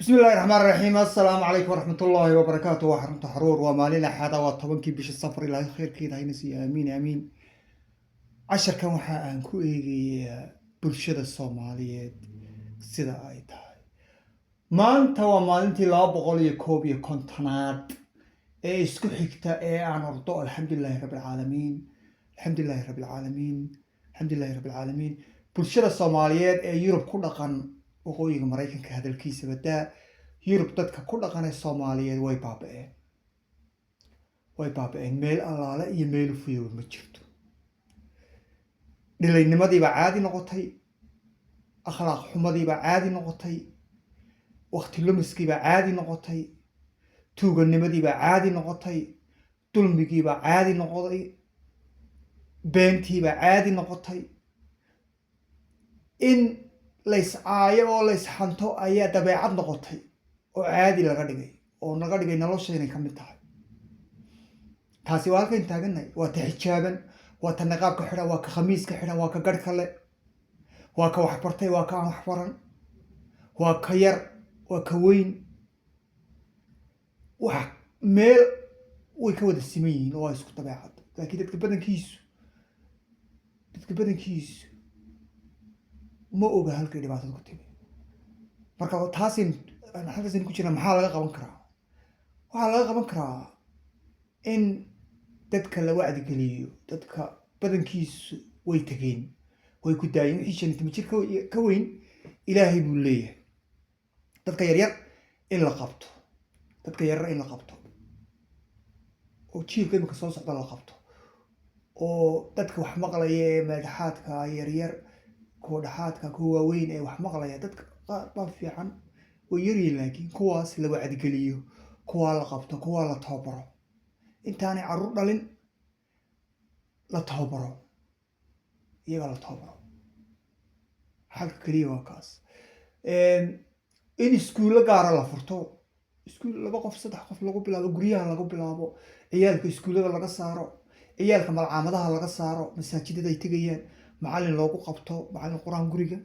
بسم الله الرحمن الرحيم. السلام عليكم ورحمة الله وبركاته. وحرمت حرور ومالنا حدا وطبنكي بش السفر إلى خير كذا هينسي آمين آمين. عشر كم وحا أنكو إيجي برشة الصومالية سيدا أي تاي ما أنت وما أنت لا بقولي كوبي كونتنات إيه اسكو حكتا إيه أنا رضو الحمد لله رب العالمين الحمد لله رب العالمين الحمد لله رب العالمين. برشة الصومالية إيه يوروب كل قن وقوي مريكان كهذا الكيس بدأ يوروب dadka ku dhaqanay Soomaaliyeed way baaba'een meel allaale iyo meel u fiyow ma jirto. Dhilaynimadii baa caadi noqotay, akhlaaq xumadii baa caadi noqotay, waqti lumiskii baa caadi noqotay, tuuganimadii baa caadi noqotay, dulmigii baa caadi noqotay, beentii baa caadi noqotay. In lays caayo oo lays xanto ayaa dabeecad noqotay oo caadi laga dhigay oo naga dhigay nolosheena ka mid tahay. taasi waa halkan taaganay, waa ta xijaaban, waa ta niqaabka xidhan, waa ka khamiiska xidhan, waa ka garh kale, waa ka wax bartay, waa ka aan wax baran, waa ka yar, waa ka weyn. wax meel way ka wada siman yihiin oo waa isku dabeecad, laakiin dadka badankiisu ma oga halkay dhibaatada ku timi. marka taasin halkaasaynu ku jirnaa. maxaa laga qaban karaa? waxaa laga qaban karaa in dadka la wacdigeliyo. dadka badankiisu way tageen, way ku daayeen. wixii 50 jir ka weyn ilaahay buu leeyahay. dadka yaryar in la qabto, dadka yaryar in la qabto oo jiilka imika soo socda la qabto, oo dadka wax maqlaya ee madaxaadka yaryar, kuwa dhaxaadka, kuwa waaweyn ee wax maqlaya, dadka qaar baa fiican way yaryihiin, laakiin kuwaas la wacdigeliyo, kuwaa la qabto, kuwaa la tababaro. intaanay carruur dhalin la tababaro, iyaga la tababaro. xalka keliya waa kaas. in iskuulo gaara la furto, iskuul 2 qof 3 qof lagu bilaabo, guryaha lagu bilaabo, ciyaalka iskuulada laga saaro, ciyaalka malcaamadaha laga saaro, masaajidada ay tegayaan, macallin loogu qabto, macallin quraan guriga